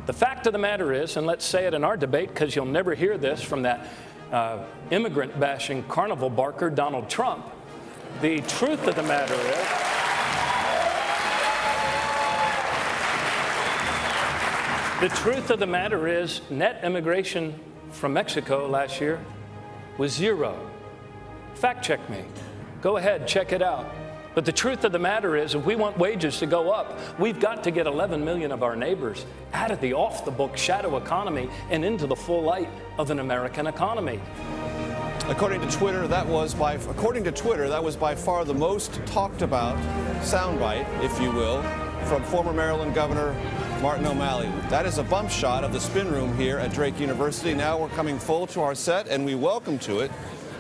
The fact of the matter is, and let's say it in our debate because you'll never hear this from that immigrant bashing carnival barker Donald Trump, the truth of the matter is, net immigration from Mexico last year was 0. Fact check me. Go ahead, check it out. But the truth of the matter is, if we want wages to go up, we've got to get 11 million of our neighbors out of the off-the-book shadow economy and into the full light of an American economy. According to Twitter, that was by far the most talked about soundbite, if you will, from former Maryland Governor Martin O'Malley. That is a bump shot of the spin room here at Drake University. Now we're coming full to our set, and we welcome to it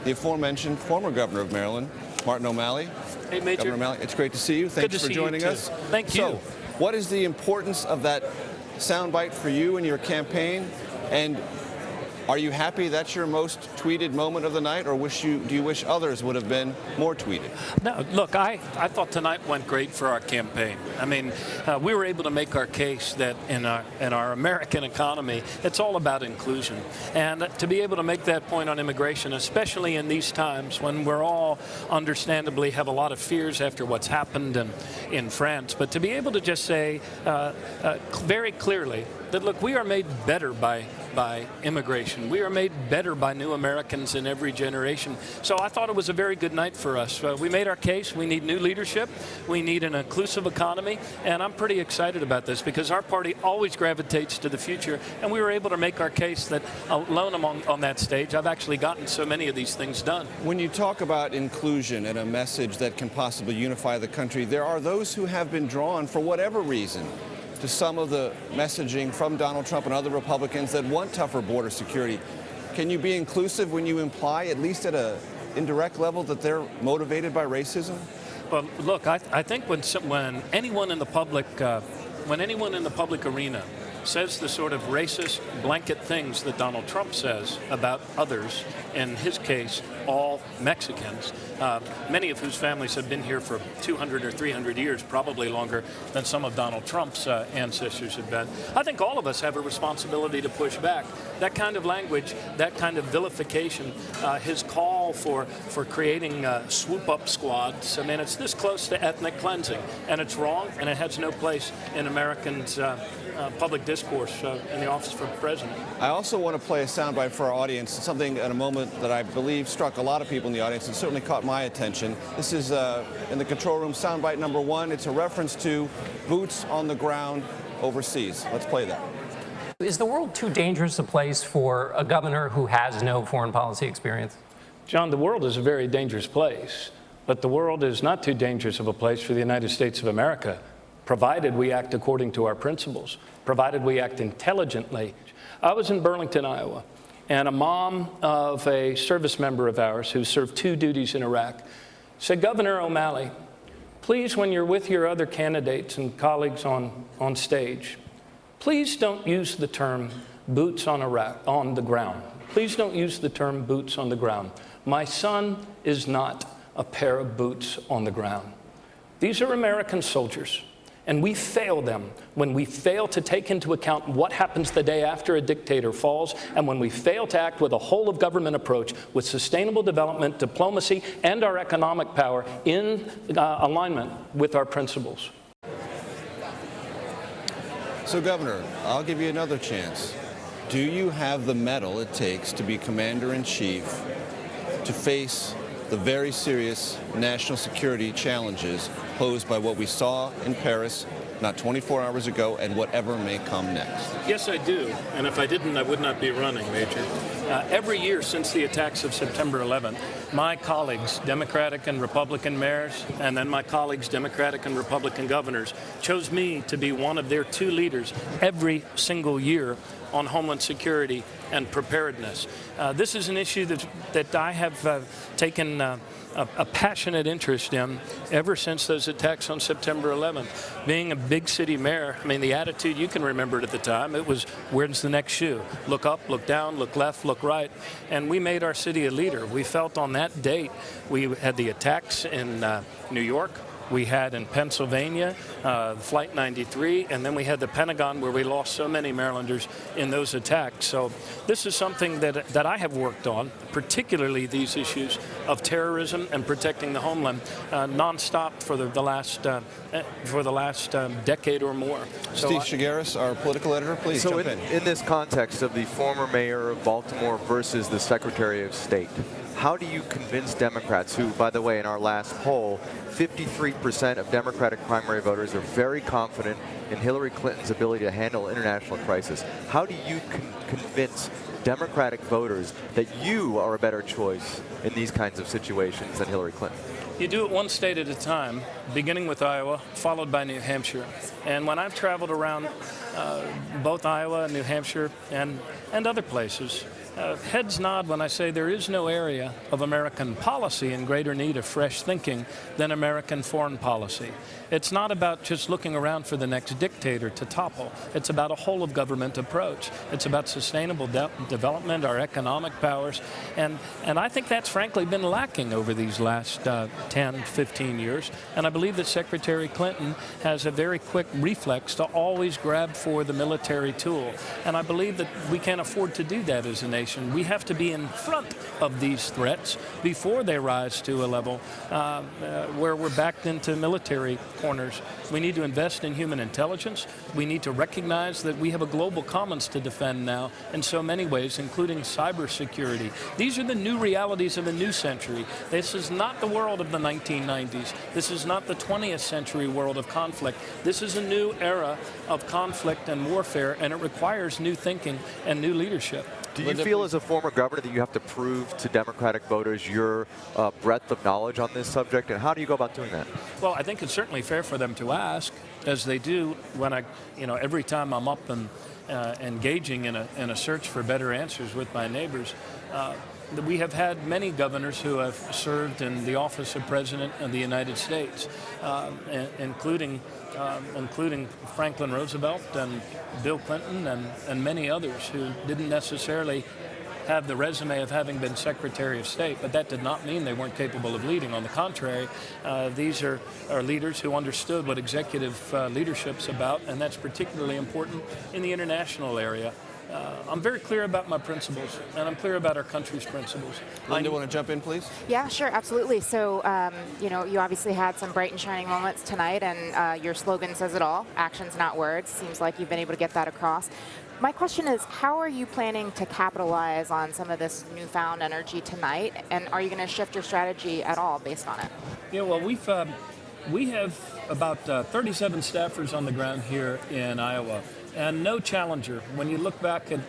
the aforementioned former Governor of Maryland, Martin O'Malley. Hey, Major. Governor O'Malley, it's great to see you. Thanks for joining us. Thank you. So, what is the importance of that soundbite for you and your campaign? And are you happy that's your most tweeted moment of the night, or do you wish others would have been more tweeted? No, look, I thought tonight went great for our campaign. I mean, we were able to make our case that in our American economy, it's all about inclusion. And to be able to make that point on immigration, especially in these times when we're all understandably have a lot of fears after what's happened in France, but to be able to just say very clearly that, look, we are made better by immigration. We are made better by new Americans in every generation. So I thought it was a very good night for us. We made our case. We need new leadership. We need an inclusive economy. And I'm pretty excited about this because our party always gravitates to the future. And we were able to make our case that alone on that stage, I've actually gotten so many of these things done. When you talk about inclusion and a message that can possibly unify the country, there are those who have been drawn for whatever reason to some of the messaging from Donald Trump and other Republicans that want tougher border security. Can you be inclusive when you imply, at least at an indirect level, that they're motivated by racism? Well, look, I think when anyone in the public arena says the sort of racist blanket things that Donald Trump says about others, in his case, all Mexicans, many of whose families have been here for 200 or 300 years, probably longer than some of Donald Trump's ancestors have been. I think all of us have a responsibility to push back. That kind of language, that kind of vilification, his call for creating swoop-up squads, I mean, it's this close to ethnic cleansing, and it's wrong, and it has no place in Americans' public discourse in the office for president. I also want to play a soundbite for our audience, something at a moment that I believe struck a lot of people in the audience and certainly caught my attention. This is in the control room, soundbite number 1. It's a reference to boots on the ground overseas. Let's play that. Is the world too dangerous a place for a governor who has no foreign policy experience? John, the world is a very dangerous place, but the world is not too dangerous of a place for the United States of America, provided we act according to our principles, provided we act intelligently. I was in Burlington, Iowa, and a mom of a service member of ours who served 2 duties in Iraq said, "Governor O'Malley, please, when you're with your other candidates and colleagues on stage, please don't use the term boots on the ground. Please don't use the term boots on the ground. My son is not a pair of boots on the ground. These are American soldiers. And we fail them when we fail to take into account what happens the day after a dictator falls, and when we fail to act with a whole-of-government approach with sustainable development, diplomacy, and our economic power in alignment with our principles." So, Governor, I'll give you another chance. Do you have the mettle it takes to be commander-in-chief to face the very serious national security challenges posed by what we saw in Paris not 24 hours ago and whatever may come next? Yes, I do. And if I didn't, I would not be running, Major. Every year since the attacks of September 11th, my colleagues, Democratic and Republican mayors, and then my colleagues, Democratic and Republican governors, chose me to be one of their 2 leaders every single year on Homeland Security and preparedness. This is an issue that I have taken a passionate interest in ever since those attacks on September 11th. Being a big city mayor, I mean, the attitude, you can remember it at the time, it was, where's the next shoe? Look up, look down, look left, look right. And we made our city a leader. We felt on that date, we had the attacks in New York, we had in Pennsylvania, Flight 93, and then we had the Pentagon where we lost so many Marylanders in those attacks. So this is something that I have worked on, particularly these issues of terrorism and protecting the homeland, nonstop for the last decade or more. So Steve Shigaris, our political editor, please So jump in. in this context of the former mayor of Baltimore versus the Secretary of State, how do you convince Democrats who, by the way, in our last poll, 53% of Democratic primary voters are very confident in Hillary Clinton's ability to handle international crisis? How do you convince Democratic voters that you are a better choice in these kinds of situations than Hillary Clinton? You do it one state at a time, beginning with Iowa, followed by New Hampshire. And when I've traveled around both Iowa and New Hampshire and other places, heads nod when I say there is no area of American policy in greater need of fresh thinking than American foreign policy. It's not about just looking around for the next dictator to topple. It's about a whole of government approach. It's about sustainable development, our economic powers, and I think that's frankly been lacking over these last 10, 15 years. And I believe that Secretary Clinton has a very quick reflex to always grab for the military tool. And I believe that we can't afford to do that as a nation. We have to be in front of these threats before they rise to a level where we're backed into military corners. We need to invest in human intelligence. We need to recognize that we have a global commons to defend now in so many ways, including cybersecurity. These are the new realities of a new century. This is not the world of the 1990s. This is not the 20th century world of conflict. This is a new era of conflict and warfare, and it requires new thinking and new leadership. Do you feel as a former governor that you have to prove to Democratic voters your breadth of knowledge on this subject, and how do you go about doing that? Well, I think it's certainly fair for them to ask, as they do when every time I'm up and engaging in a search for better answers with my neighbors. We have had many governors who have served in the office of President of the United States, including Franklin Roosevelt and Bill Clinton and many others who didn't necessarily have the resume of having been Secretary of State, but that did not mean they weren't capable of leading. On the contrary, these are leaders who understood what executive leadership's about, and that's particularly important in the international area. I'm very clear about my principles, and I'm clear about our country's principles. Linda, want to jump in, please? Yeah, sure, absolutely. So, you obviously had some bright and shining moments tonight, and your slogan says it all, actions, not words. Seems like you've been able to get that across. My question is, how are you planning to capitalize on some of this newfound energy tonight, and are you going to shift your strategy at all based on it? Yeah, well, we have about 37 staffers on the ground here in Iowa, and no challenger. When you look back at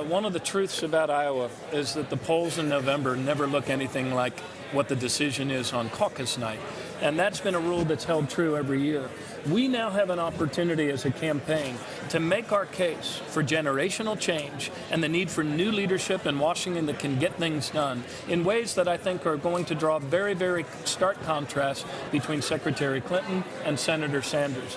one of the truths about Iowa is that the polls in November never look anything like what the decision is on caucus night. And that's been a rule that's held true every year. We now have an opportunity as a campaign to make our case for generational change and the need for new leadership in Washington that can get things done in ways that I think are going to draw very, very stark contrast between Secretary Clinton and Senator Sanders.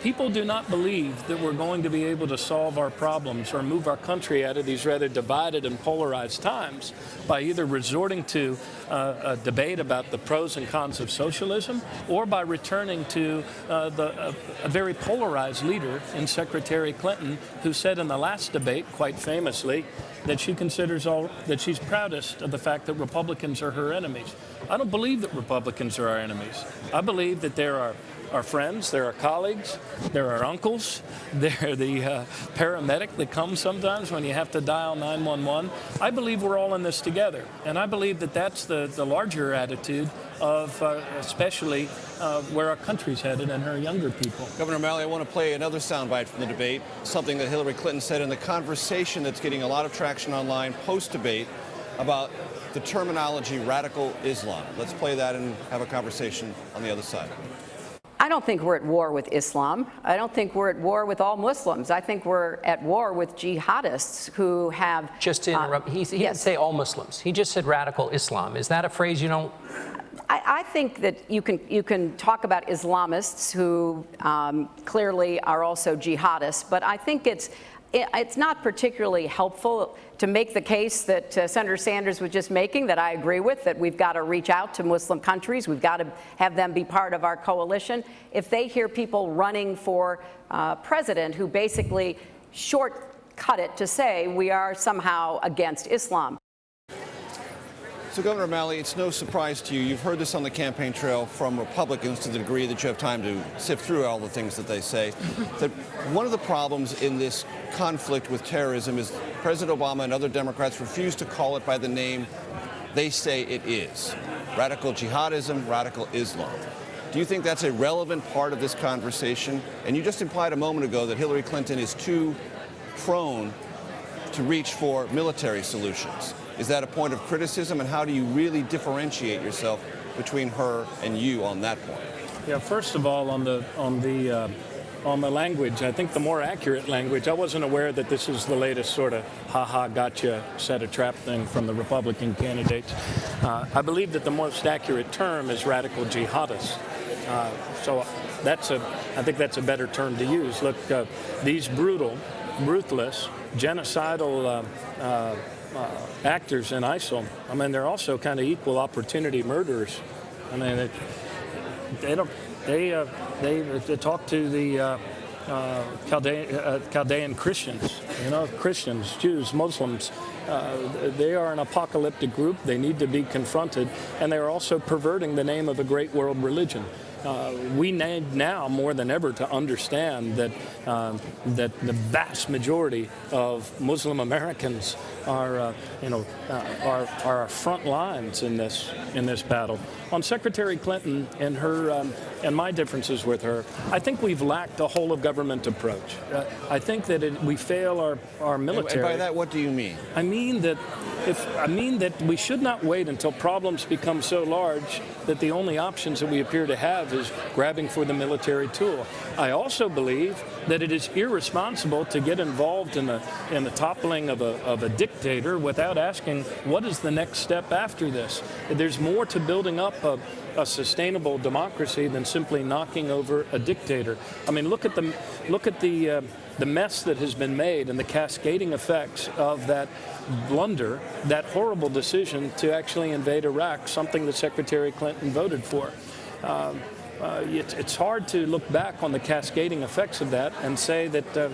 People do not believe that we're going to be able to solve our problems or move our country out of these rather divided and polarized times by either resorting to a debate about the pros and cons of socialism or by returning to a very polarized leader in Secretary Clinton, who said in the last debate, quite famously, that she considers that she's proudest of the fact that Republicans are her enemies. I don't believe that Republicans are our enemies. I believe that there are our friends, they're our colleagues, they're our uncles, they're the paramedic that comes sometimes when you have to dial 911. I believe we're all in this together, and I believe that that's the larger attitude of especially where our country's headed and her younger people. Governor O'Malley, I want to play another soundbite from the debate, something that Hillary Clinton said in the conversation that's getting a lot of traction online post-debate about the terminology radical Islam. Let's play that and have a conversation on the other side. I don't think we're at war with Islam. I don't think we're at war with all Muslims. I think we're at war with jihadists who have... Just to interrupt, he didn't say all Muslims. He just said radical Islam. Is that a phrase you don't I think that you can talk about Islamists who clearly are also jihadists, but I think it's not particularly helpful to make the case that Senator Sanders was just making, that I agree with, that we've got to reach out to Muslim countries, we've got to have them be part of our coalition. If they hear people running for president who basically shortcut it to say we are somehow against Islam. So, Governor O'Malley, it's no surprise to you. You've heard this on the campaign trail from Republicans to the degree that you have time to sift through all the things that they say, that one of the problems in this conflict with terrorism is President Obama and other Democrats refuse to call it by the name they say it is: radical jihadism, radical Islam. Do you think that's a relevant part of this conversation? And you just implied a moment ago that Hillary Clinton is too prone to reach for military solutions. Is that a point of criticism, and how do you really differentiate yourself between her and you on that point? Yeah, first of all, on the language, I think the more accurate language, I wasn't aware that this is the latest sort of ha-ha, gotcha, set a trap thing from the Republican candidates. I believe that the most accurate term is radical jihadists. So I think that's a better term to use. Look, these brutal, ruthless, genocidal actors in ISIL, I mean, they're also kind of equal opportunity murderers. I mean, they talk to the Chaldean Christians, Christians, Jews, Muslims. They are an apocalyptic group. They need to be confronted, and they are also perverting the name of a great world religion. We need now more than ever to understand that the vast majority of Muslim Americans are our front lines in this battle. On Secretary Clinton and her and my differences with her, I think we've lacked a whole of government approach. I think that we fail our military. And by that, what do you mean? I mean that we should not wait until problems become so large that the only options that we appear to have is grabbing for the military tool. I also believe that it is irresponsible to get involved in the toppling of a dictator without asking what is the next step after this. There's more to building up a sustainable democracy than simply knocking over a dictator. I mean, look at the mess that has been made and the cascading effects of that blunder, that horrible decision to actually invade Iraq, something that Secretary Clinton voted for. It's hard to look back on the cascading effects of that and say that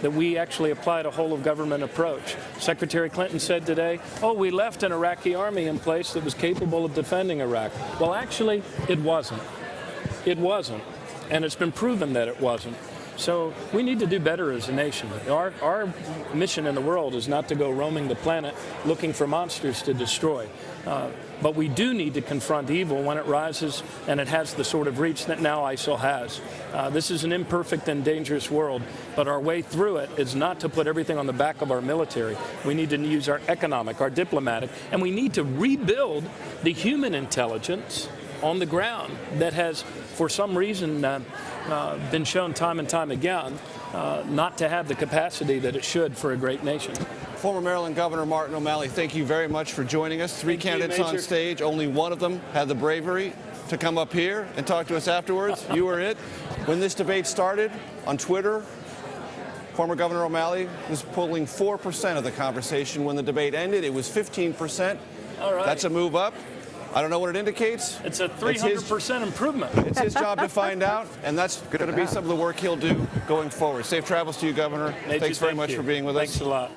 we actually applied a whole of government approach. Secretary Clinton said today, we left an Iraqi army in place that was capable of defending Iraq. Well, actually, it wasn't. It wasn't. And it's been proven that it wasn't. So we need to do better as a nation. Our mission in the world is not to go roaming the planet looking for monsters to destroy. But we do need to confront evil when it rises and it has the sort of reach that now ISIL has. This is an imperfect and dangerous world, but our way through it is not to put everything on the back of our military. We need to use our economic, our diplomatic, and we need to rebuild the human intelligence on the ground that has, for some reason, been shown time and time again not to have the capacity that it should for a great nation. Former Maryland Governor Martin O'Malley, thank you very much for joining us. Three candidates on stage. Only one of them had the bravery to come up here and talk to us afterwards. You were it. When this debate started on Twitter, former Governor O'Malley was pulling 4% of the conversation. When the debate ended, it was 15%. All right. That's a move up. I don't know what it indicates. It's a 300% improvement. It's his job to find out, and that's going to be some of the work he'll do going forward. Safe travels to you, Governor. Thanks very much for being with us. Thanks a lot.